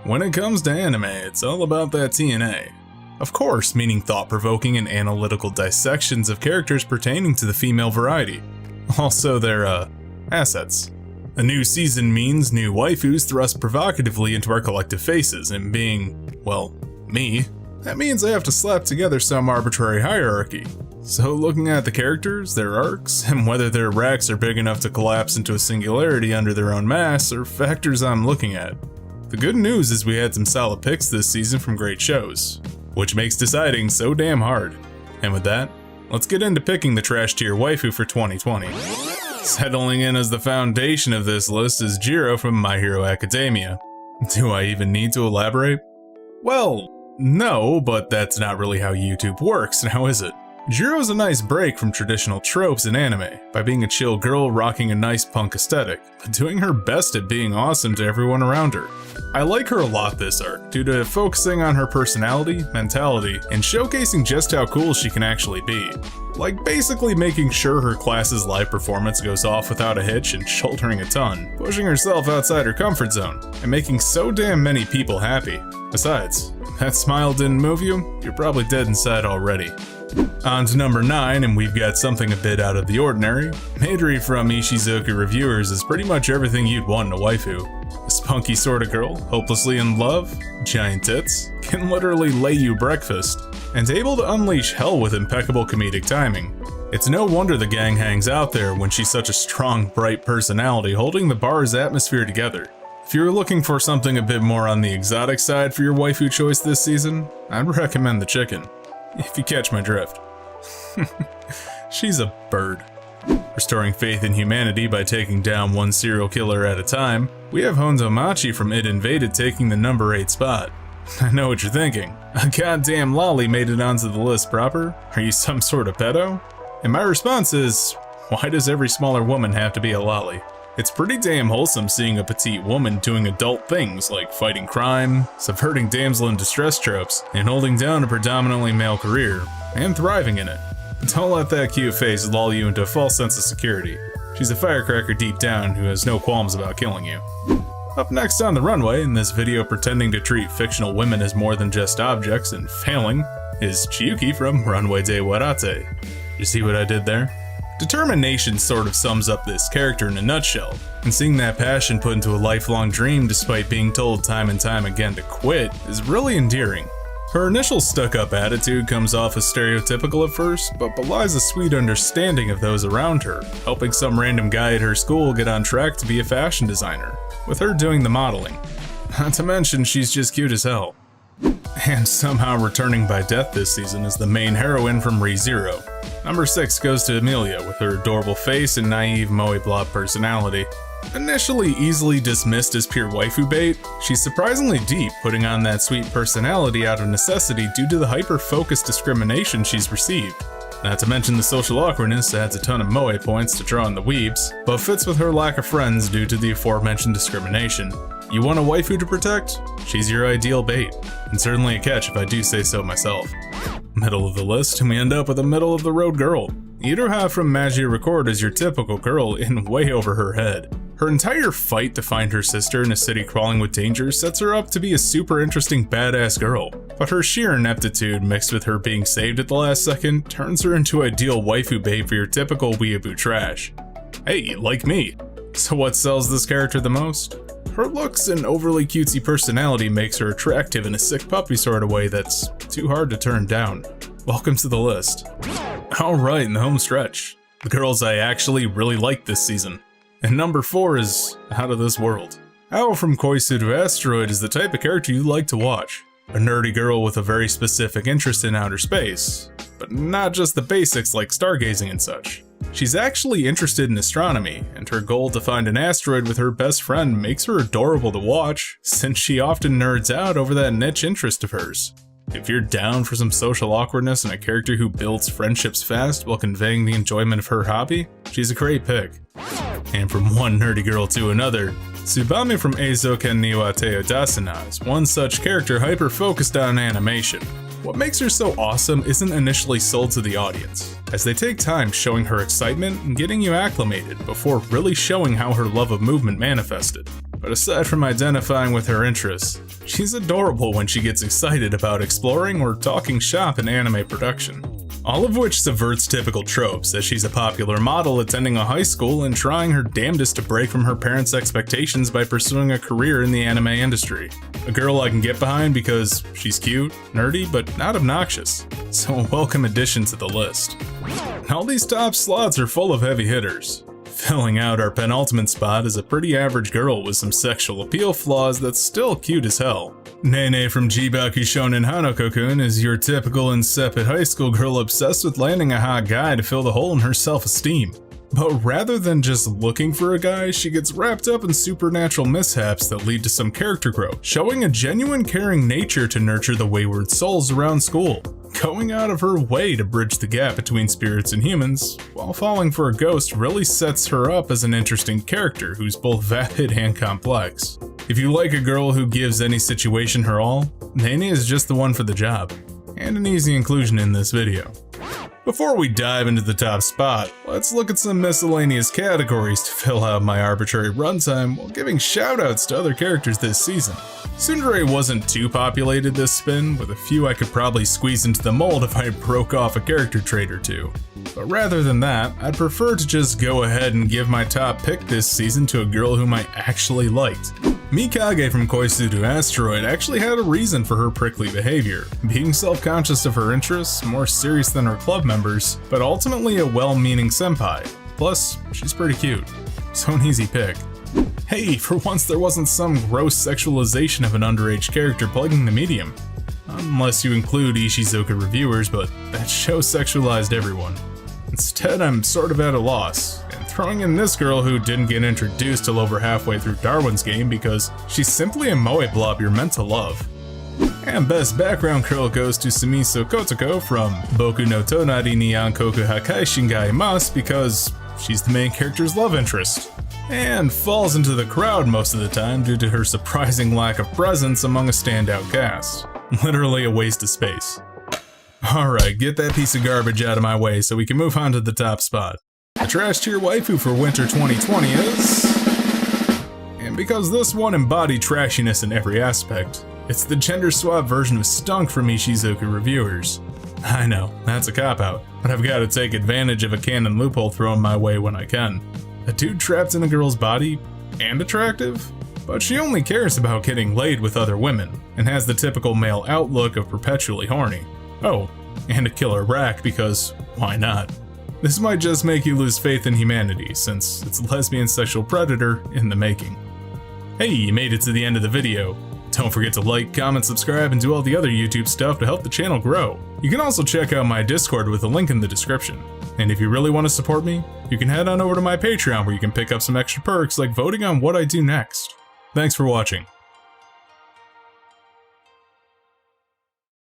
When it comes to anime, it's all about that TNA. Of course, meaning thought-provoking and analytical dissections of characters pertaining to the female variety. Also their, assets. A new season means new waifus thrust provocatively into our collective faces, and being, well, me, that means I have to slap together some arbitrary hierarchy. So looking at the characters, their arcs, and whether their racks are big enough to collapse into a singularity under their own mass are factors I'm looking at. The good news is we had some solid picks this season from great shows, which makes deciding so damn hard. And with that, let's get into picking the trash tier waifu for 2020. Settling in as the foundation of this list is Jiro from My Hero Academia. Do I even need to elaborate? Well, no, but that's not really how YouTube works, now is it? Jiro's a nice break from traditional tropes in anime, by being a chill girl rocking a nice punk aesthetic, but doing her best at being awesome to everyone around her. I like her a lot this arc, due to focusing on her personality, mentality, and showcasing just how cool she can actually be. Like basically making sure her class's live performance goes off without a hitch and shouldering a ton, pushing herself outside her comfort zone, and making so damn many people happy. Besides, if that smile didn't move you, you're probably dead inside already. On to number 9, and we've got something a bit out of the ordinary. Maidori from Ishizuka Reviewers is pretty much everything you'd want in a waifu. A spunky sort of girl, hopelessly in love, giant tits, can literally lay you breakfast, and able to unleash hell with impeccable comedic timing. It's no wonder the gang hangs out there when she's such a strong, bright personality holding the bar's atmosphere together. If you're looking for something a bit more on the exotic side for your waifu choice this season, I'd recommend the chicken. If you catch my drift. She's a bird. Restoring faith in humanity by taking down one serial killer at a time, we have Honzo Machi from It Invaded taking the number 8 spot. I know what you're thinking. A goddamn lolly made it onto the list proper? Are you some sort of pedo? And my response is, why does every smaller woman have to be a lolly? It's pretty damn wholesome seeing a petite woman doing adult things like fighting crime, subverting damsel in distress tropes, and holding down a predominantly male career, and thriving in it. But don't let that cute face lull you into a false sense of security. She's a firecracker deep down who has no qualms about killing you. Up next on the runway, in this video pretending to treat fictional women as more than just objects and failing, is Chiyuki from Runway de Warate. You see what I did there? Determination sort of sums up this character in a nutshell, and seeing that passion put into a lifelong dream despite being told time and time again to quit is really endearing. Her initial stuck-up attitude comes off as stereotypical at first, but belies a sweet understanding of those around her, helping some random guy at her school get on track to be a fashion designer, with her doing the modeling. Not to mention she's just cute as hell. And somehow returning by death this season is the main heroine from Re:Zero. Number 6 goes to Emilia with her adorable face and naive moe blob personality. Initially easily dismissed as pure waifu bait, she's surprisingly deep, putting on that sweet personality out of necessity due to the hyper-focused discrimination she's received. Not to mention the social awkwardness adds a ton of moe points to draw in the weebs, but fits with her lack of friends due to the aforementioned discrimination. You want a waifu to protect? She's your ideal bait, and certainly a catch if I do say so myself. Middle of the list, and we end up with a middle-of-the-road girl. Iroha from Magia Record is your typical girl in way over her head. Her entire fight to find her sister in a city crawling with danger sets her up to be a super interesting badass girl, but her sheer ineptitude mixed with her being saved at the last second turns her into ideal waifu bait for your typical weeaboo trash. Hey, like me. So what sells this character the most? Her looks and overly cutesy personality makes her attractive in a sick puppy sort of way that's too hard to turn down. Welcome to the list. Alright, in the home stretch, the girls I actually really like this season. And number 4 is out of this world. Ao from Koisuru Asteroid is the type of character you like to watch. A nerdy girl with a very specific interest in outer space, but not just the basics like stargazing and such. She's actually interested in astronomy, and her goal to find an asteroid with her best friend makes her adorable to watch, since she often nerds out over that niche interest of hers. If you're down for some social awkwardness and a character who builds friendships fast while conveying the enjoyment of her hobby, she's a great pick. And from one nerdy girl to another, Tsubame from Eizouken ni wa Te o Dasuna is one such character hyper-focused on animation. What makes her so awesome isn't initially sold to the audience, as they take time showing her excitement and getting you acclimated before really showing how her love of movement manifested. But aside from identifying with her interests, she's adorable when she gets excited about exploring or talking shop in anime production. All of which subverts typical tropes, as she's a popular model attending a high school and trying her damnedest to break from her parents' expectations by pursuing a career in the anime industry. A girl I can get behind because she's cute, nerdy, but not obnoxious. So a welcome addition to the list. All these top slots are full of heavy hitters. Filling out our penultimate spot is a pretty average girl with some sexual appeal flaws that's still cute as hell. Nene from Jibaku Shonen Hanako-kun is your typical insipid high school girl obsessed with landing a hot guy to fill the hole in her self-esteem. But rather than just looking for a guy, she gets wrapped up in supernatural mishaps that lead to some character growth, showing a genuine caring nature to nurture the wayward souls around school. Going out of her way to bridge the gap between spirits and humans, while falling for a ghost really sets her up as an interesting character who's both vapid and complex. If you like a girl who gives any situation her all, Nene is just the one for the job, and an easy inclusion in this video. Before we dive into the top spot, let's look at some miscellaneous categories to fill out my arbitrary runtime while giving shoutouts to other characters this season. Tsundere wasn't too populated this spin, with a few I could probably squeeze into the mold if I broke off a character trait or two. But rather than that, I'd prefer to just go ahead and give my top pick this season to a girl whom I actually liked. Mikage from Koizuru Asteroid actually had a reason for her prickly behavior, being self-conscious of her interests, more serious than her club members, but ultimately a well-meaning senpai. Plus, she's pretty cute, so an easy pick. Hey, for once there wasn't some gross sexualization of an underage character plaguing the medium. Unless you include Ishizoka reviewers, but that show sexualized everyone. Instead, I'm sort of at a loss, and throwing in this girl who didn't get introduced till over halfway through Darwin's game because she's simply a moe blob you're meant to love. And best background girl goes to Sumiso Kotoko from Boku no Tonari ni Ankoku Hakai Shingai Mas because she's the main character's love interest. And falls into the crowd most of the time due to her surprising lack of presence among a standout cast. Literally a waste of space. Alright, get that piece of garbage out of my way so we can move on to the top spot. The trash tier waifu for winter 2020 is... And because this one embodied trashiness in every aspect, it's the gender swap version of Stunk from Ishizoku reviewers. I know, that's a cop-out, but I've got to take advantage of a canon loophole thrown my way when I can. A dude trapped in a girl's body, and attractive? But she only cares about getting laid with other women, and has the typical male outlook of perpetually horny. Oh, and a killer rack because why not? This might just make you lose faith in humanity, since it's a lesbian sexual predator in the making. Hey, you made it to the end of the video. Don't forget to like, comment, subscribe, and do all the other YouTube stuff to help the channel grow. You can also check out my Discord with a link in the description. And if you really want to support me, you can head on over to my Patreon where you can pick up some extra perks like voting on what I do next. Thanks for watching.